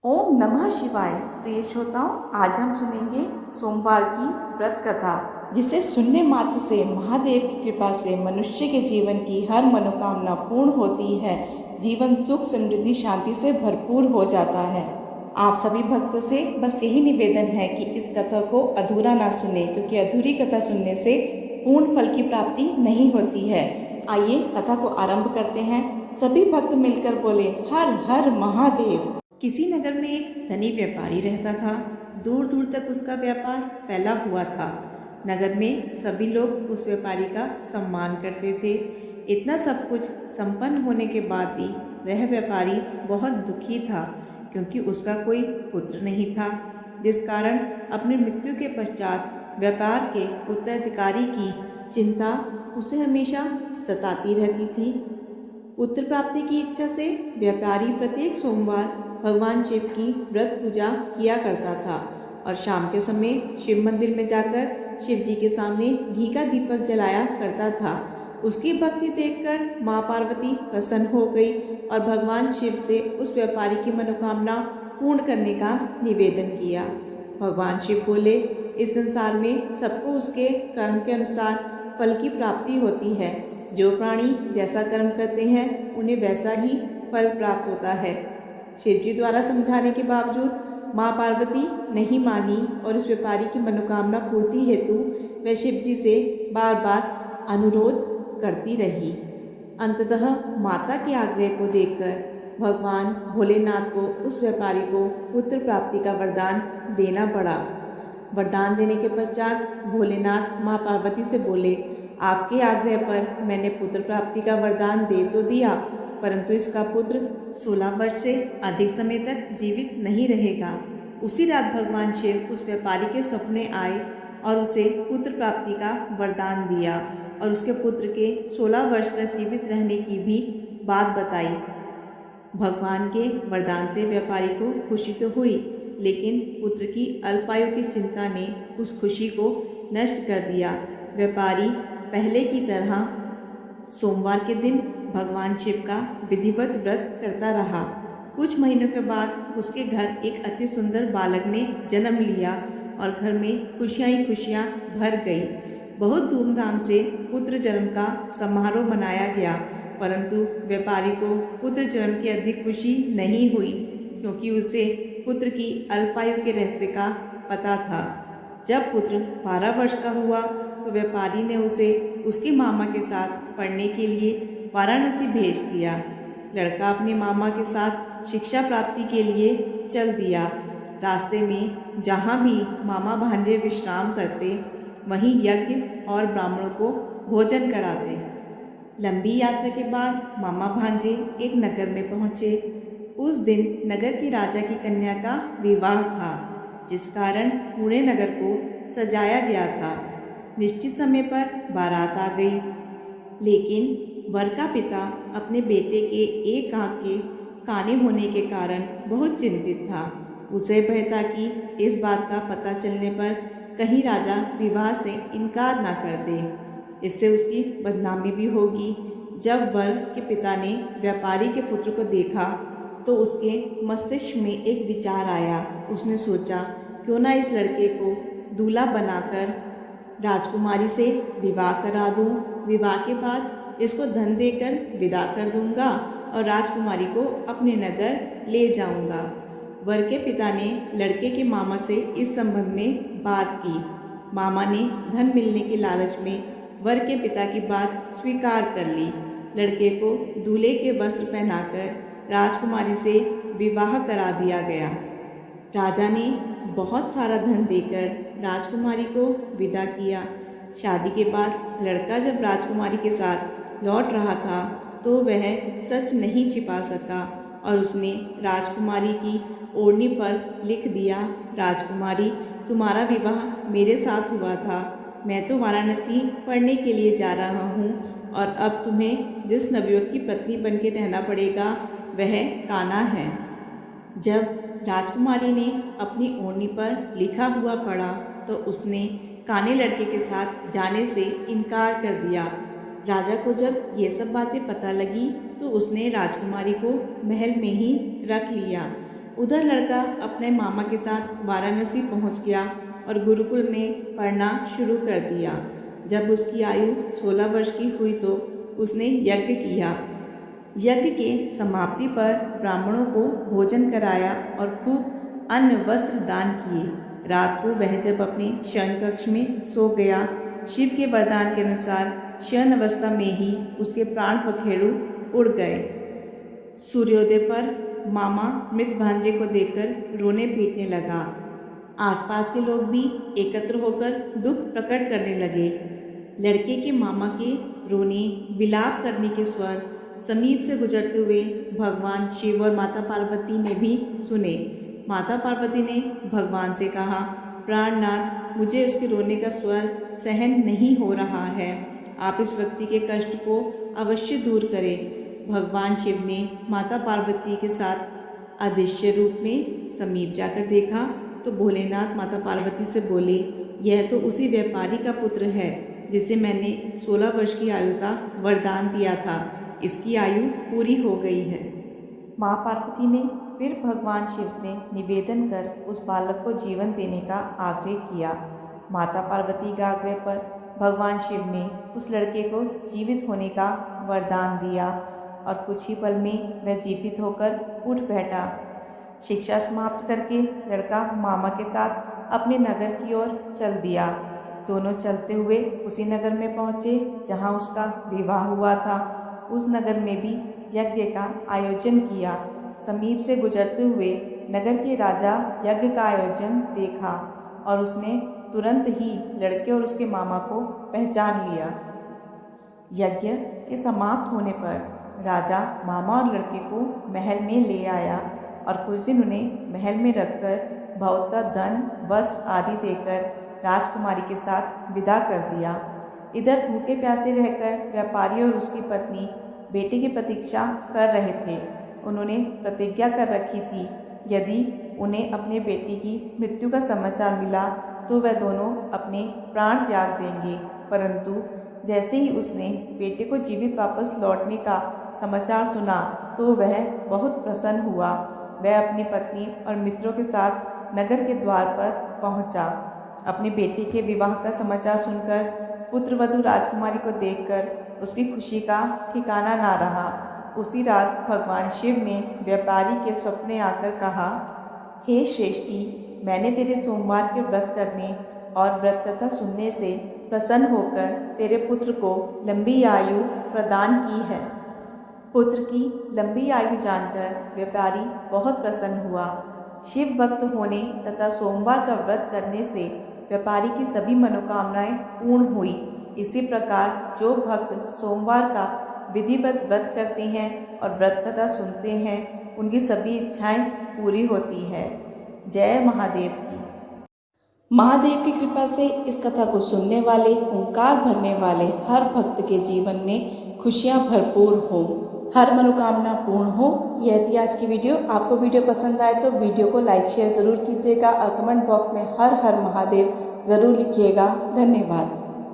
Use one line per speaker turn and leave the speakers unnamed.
ओम नमः शिवाय। प्रिय श्रोताओं, आज हम सुनेंगे सोमवार की व्रत कथा, जिसे सुनने मात्र से महादेव की कृपा से मनुष्य के जीवन की हर मनोकामना पूर्ण होती है। जीवन सुख समृद्धि शांति से भरपूर हो जाता है। आप सभी भक्तों से बस यही निवेदन है कि इस कथा को अधूरा ना सुने, क्योंकि अधूरी कथा सुनने से पूर्ण फल की प्राप्ति नहीं होती है। आइए कथा को आरंभ करते हैं। सभी भक्त मिलकर बोले, हर हर महादेव। किसी नगर में एक धनी व्यापारी रहता था। दूर दूर तक उसका व्यापार फैला हुआ था। नगर में सभी लोग उस व्यापारी का सम्मान करते थे। इतना सब कुछ संपन्न होने के बाद भी वह व्यापारी बहुत दुखी था, क्योंकि उसका कोई पुत्र नहीं था, जिस कारण अपनी मृत्यु के पश्चात व्यापार के उत्तराधिकारी की चिंता उसे हमेशा सताती रहती थी। पुत्र प्राप्ति की इच्छा से व्यापारी प्रत्येक सोमवार भगवान शिव की व्रत पूजा किया करता था और शाम के समय शिव मंदिर में जाकर शिव जी के सामने घी का दीपक जलाया करता था। उसकी भक्ति देखकर माँ पार्वती प्रसन्न हो गई और भगवान शिव से उस व्यापारी की मनोकामना पूर्ण करने का निवेदन किया। भगवान शिव बोले, इस संसार में सबको उसके कर्म के अनुसार फल की प्राप्ति होती है। जो प्राणी जैसा कर्म करते हैं उन्हें वैसा ही फल प्राप्त होता है। शिवजी द्वारा समझाने के बावजूद माँ पार्वती नहीं मानी और इस व्यापारी की मनोकामना पूर्ति हेतु वह शिवजी से बार बार अनुरोध करती रही। अंततः माता के आग्रह को देखकर भगवान भोलेनाथ को उस व्यापारी को पुत्र प्राप्ति का वरदान देना पड़ा। वरदान देने के पश्चात भोलेनाथ माँ पार्वती से बोले, आपके आग्रह पर मैंने पुत्र प्राप्ति का वरदान दे तो दिया, परंतु इसका पुत्र 16 वर्ष से अधिक समय तक जीवित नहीं रहेगा। उसी रात भगवान शिव उस व्यापारी के सपने आए और उसे पुत्र प्राप्ति का वरदान दिया और उसके पुत्र के 16 वर्ष तक जीवित रहने की भी बात बताई। भगवान के वरदान से व्यापारी को खुशी तो हुई, लेकिन पुत्र की अल्पायु की चिंता ने उस खुशी को नष्ट कर दिया। व्यापारी पहले की तरह सोमवार के दिन भगवान शिव का विधिवत व्रत करता रहा। कुछ महीनों के बाद उसके घर एक अति सुंदर बालक ने जन्म लिया और घर में खुशियां ही खुशियां भर गई। बहुत धूमधाम से पुत्र जन्म का समारोह मनाया गया, परंतु व्यापारी को पुत्र जन्म की अधिक खुशी नहीं हुई, क्योंकि उसे पुत्र की अल्पायु के रहस्य का पता था। जब पुत्र 12 वर्ष का हुआ तो व्यापारी ने उसे उसके मामा के साथ पढ़ने के लिए वाराणसी भेज दिया। लड़का अपने मामा के साथ शिक्षा प्राप्ति के लिए चल दिया। रास्ते में जहाँ भी मामा भांजे विश्राम करते, वहीं यज्ञ और ब्राह्मणों को भोजन कराते। लंबी यात्रा के बाद मामा भांजे एक नगर में पहुँचे। उस दिन नगर के राजा की कन्या का विवाह था, जिस कारण पूरे नगर को सजाया गया था। निश्चित समय पर बारात आ गई, लेकिन वर का पिता अपने बेटे के एक आंख के काने होने के कारण बहुत चिंतित था। उसे भय था कि इस बात का पता चलने पर कहीं राजा विवाह से इनकार ना कर दे, इससे उसकी बदनामी भी होगी। जब वर के पिता ने व्यापारी के पुत्र को देखा तो उसके मस्तिष्क में एक विचार आया। उसने सोचा, क्यों ना इस लड़के को दूल्हा बनाकर राजकुमारी से विवाह करा दूं। विवाह के बाद इसको धन देकर विदा कर दूंगा और राजकुमारी को अपने नगर ले जाऊंगा। वर के पिता ने लड़के के मामा से इस संबंध में बात की। मामा ने धन मिलने के लालच में वर के पिता की बात स्वीकार कर ली। लड़के को दूल्हे के वस्त्र पहनाकर राजकुमारी से विवाह करा दिया गया। राजा ने बहुत सारा धन देकर राजकुमारी को विदा किया। शादी के बाद लड़का जब राजकुमारी के साथ लौट रहा था तो वह सच नहीं छिपा सका और उसने राजकुमारी की ओढ़नी पर लिख दिया, राजकुमारी, तुम्हारा विवाह मेरे साथ हुआ था। मैं तो वाराणसी पढ़ने के लिए जा रहा हूँ और अब तुम्हें जिस नवयुवक की पत्नी बन के रहना पड़ेगा वह कान्हा है। जब राजकुमारी ने अपनी ओढ़नी पर लिखा हुआ पढ़ा तो उसने काने लड़के के साथ जाने से इनकार कर दिया। राजा को जब ये सब बातें पता लगी तो उसने राजकुमारी को महल में ही रख लिया। उधर लड़का अपने मामा के साथ वाराणसी पहुंच गया और गुरुकुल में पढ़ना शुरू कर दिया। जब उसकी आयु 16 वर्ष की हुई तो उसने यज्ञ किया। यज्ञ के समाप्ति पर ब्राह्मणों को भोजन कराया और खूब अन्न वस्त्र दान किए। रात को वह जब अपने शयन कक्ष में सो गया, शिव के वरदान के अनुसार शयन अवस्था में ही उसके प्राण पखेरु उड़ गए। सूर्योदय पर मामा मृत भांजे को देखकर रोने पीटने लगा। आसपास के लोग भी एकत्र होकर दुख प्रकट करने लगे। लड़के के मामा के रोने विलाप करने के स्वर समीप से गुजरते हुए भगवान शिव और माता पार्वती ने भी सुने। माता पार्वती ने भगवान से कहा, प्राणनाथ, मुझे उसके रोने का स्वर सहन नहीं हो रहा है। आप इस व्यक्ति के कष्ट को अवश्य दूर करें। भगवान शिव ने माता पार्वती के साथ अदृश्य रूप में समीप जाकर देखा तो भोलेनाथ माता पार्वती से बोले, यह तो उसी व्यापारी का पुत्र है जिसे मैंने 16 वर्ष की आयु का वरदान दिया था। इसकी आयु पूरी हो गई है। माँ पार्वती ने फिर भगवान शिव से निवेदन कर उस बालक को जीवन देने का आग्रह किया। माता पार्वती के आग्रह पर भगवान शिव ने उस लड़के को जीवित होने का वरदान दिया और कुछ ही पल में वह जीवित होकर उठ बैठा। शिक्षा समाप्त करके लड़का मामा के साथ अपने नगर की ओर चल दिया। दोनों चलते हुए उसी नगर में पहुँचे जहाँ उसका विवाह हुआ था। उस नगर में भी यज्ञ का आयोजन किया। समीप से गुजरते हुए नगर के राजा यज्ञ का आयोजन देखा और उसने तुरंत ही लड़के और उसके मामा को पहचान लिया। यज्ञ के समाप्त होने पर राजा मामा और लड़के को महल में ले आया और कुछ दिन उन्हें महल में रखकर बहुत सा धन वस्त्र आदि देकर राजकुमारी के साथ विदा कर दिया। इधर भूखे प्यासे रहकर व्यापारी और उसकी पत्नी बेटे की प्रतीक्षा कर रहे थे। उन्होंने प्रतिज्ञा कर रखी थी, यदि उन्हें अपने बेटी की मृत्यु का समाचार मिला तो वह दोनों अपने प्राण त्याग देंगे। परंतु जैसे ही उसने बेटे को जीवित वापस लौटने का समाचार सुना तो वह बहुत प्रसन्न हुआ। वह अपनी पत्नी और मित्रों के साथ नगर के द्वार पर पहुंचा। अपने बेटे के विवाह का समाचार सुनकर पुत्रवधू राजकुमारी को देखकर उसकी खुशी का ठिकाना ना रहा। उसी रात भगवान शिव ने व्यापारी के स्वप्न में आकर कहा, हे श्रेष्ठी, मैंने तेरे सोमवार के व्रत करने और व्रत कथा सुनने से प्रसन्न होकर तेरे पुत्र को लंबी आयु प्रदान की है। पुत्र की लंबी आयु जानकर व्यापारी बहुत प्रसन्न हुआ। शिव भक्त होने तथा सोमवार का व्रत करने से व्यापारी की सभी मनोकामनाएं पूर्ण हुई। इसी प्रकार जो भक्त सोमवार का विधिवत व्रत करते हैं और व्रत कथा सुनते हैं, उनकी सभी इच्छाएं पूरी होती है। जय महादेव की। महादेव की कृपा से इस कथा को सुनने वाले, ओंकार भरने वाले हर भक्त के जीवन में खुशियां भरपूर हो, हर मनोकामना पूर्ण हो। यह थी आज की वीडियो। आपको वीडियो पसंद आए तो वीडियो को लाइक शेयर ज़रूर कीजिएगा और कमेंट बॉक्स में हर हर महादेव ज़रूर लिखिएगा। धन्यवाद।